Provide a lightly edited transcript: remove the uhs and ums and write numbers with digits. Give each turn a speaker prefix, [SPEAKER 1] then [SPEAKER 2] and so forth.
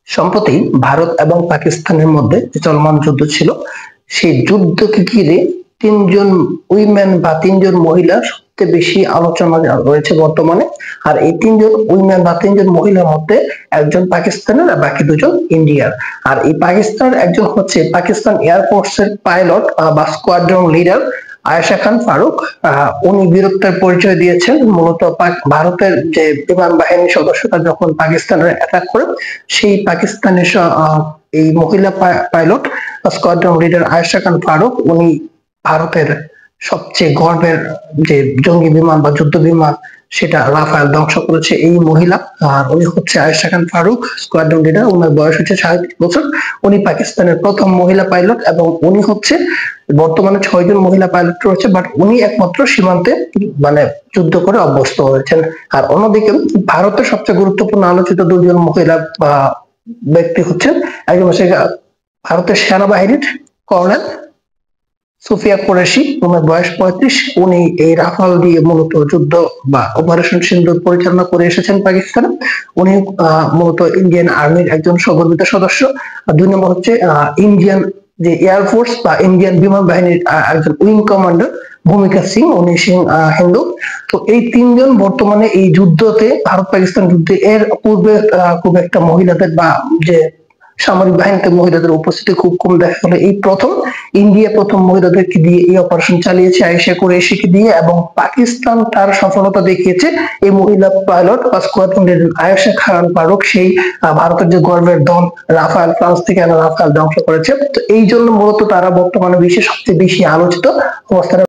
[SPEAKER 1] সম্প্রতি ভারত এবং পাকিস্তানের মধ্যে যে চলমান যুদ্ধ ছিল, সেই যুদ্ধকে ঘিরে তিনজন উইমেন বা তিনজন মহিলা সবচেয়ে বেশি আলোচনা রয়েছে বর্তমানে। আর এই তিনজন উইমেন বা তিনজন মহিলার মধ্যে একজন পাকিস্তানের আর বাকি দুজন ইন্ডিয়ার। আর এই পাকিস্তানের একজন হচ্ছে পাকিস্তান এয়ারফোর্সের পাইলট বা স্কোয়াড্রন লিডার আয়েশা খান ফারুক। উনি বীরত্বের পরিচয় দিয়েছেন মূলত ভারতের যে বিমান বাহিনীর সদস্যরা যখন পাকিস্তানের অ্যাটাক করে, সেই পাকিস্তানের এই মহিলা পাইলট স্কোয়াড্রন লিডার আয়েশা খান ফারুক উনি ভারতের সবচেয়ে গর্বের যে জঙ্গি বিমান বা যুদ্ধ বিমান সেটা রাফায়েল ধ্বংস করেছে এই মহিলা। আর উনি হচ্ছে আয়েশা খান ফারুক, স্কোয়াড্রন লিডার। ওনার বয়স হচ্ছে 37 বছর। উনি পাকিস্তানের প্রথম মহিলা পাইলট এবং উনি হচ্ছে বর্তমানে 6 জন মহিলা পাইলট রয়েছে, বাট উনি একমাত্র সীমান্তে মানে যুদ্ধ করে অভ্যস্ত হয়েছেন। আর অন্যদিকে ভারতের সবচেয়ে গুরুত্বপূর্ণ আলোচিত দুজন মহিলা ব্যক্তি হচ্ছেন, একজন হচ্ছে ভারতের সেনাবাহিনীর কর্নেল সুফিয়া কুরেশি। ওনার বয়স 35। উনি এই রাফাল দিয়ে মূলত যুদ্ধ বা অপারেশন সিন্দুর পরিচালনা করে এসেছেন পাকিস্তানে। উনি মূলত ইন্ডিয়ান আর্মির একজন সগর্বিত সদস্য। আর 2 নম্বর হচ্ছে ইন্ডিয়ান যে এয়ারফোর্স বা ইন্ডিয়ান বিমান বাহিনীর একজন উইং কমান্ডার ভূমিকা সিং, উনি সিং হিন্দু। তো এই তিনজন বর্তমানে এই যুদ্ধতে, ভারত পাকিস্তান যুদ্ধে এর পূর্বে খুব একটা মহিলাদের বা যে সামরিক বাহিনীতে মহিলাদের উপস্থিতি খুব কম দেখা গেল। এই প্রথম ইন্ডিয়া প্রথম মহিলাদেরকে দিয়ে এই অপারেশন চালিয়েছে আয়েশা কুরেশিকে দিয়ে, এবং পাকিস্তান তার সফলতা দেখিয়েছে এই মহিলা পাইলট বা স্কোয়াড্রন লিডার আয়েশা খান ফারুক সেই ভারতের যে গর্বের দল রাফায়েল, ফ্রান্স থেকে আনা রাফায়েল ধ্বংস করেছে। তো এই জন্য মূলত তারা বর্তমানে বিশ্বের সবচেয়ে বেশি আলোচিত অবস্থানে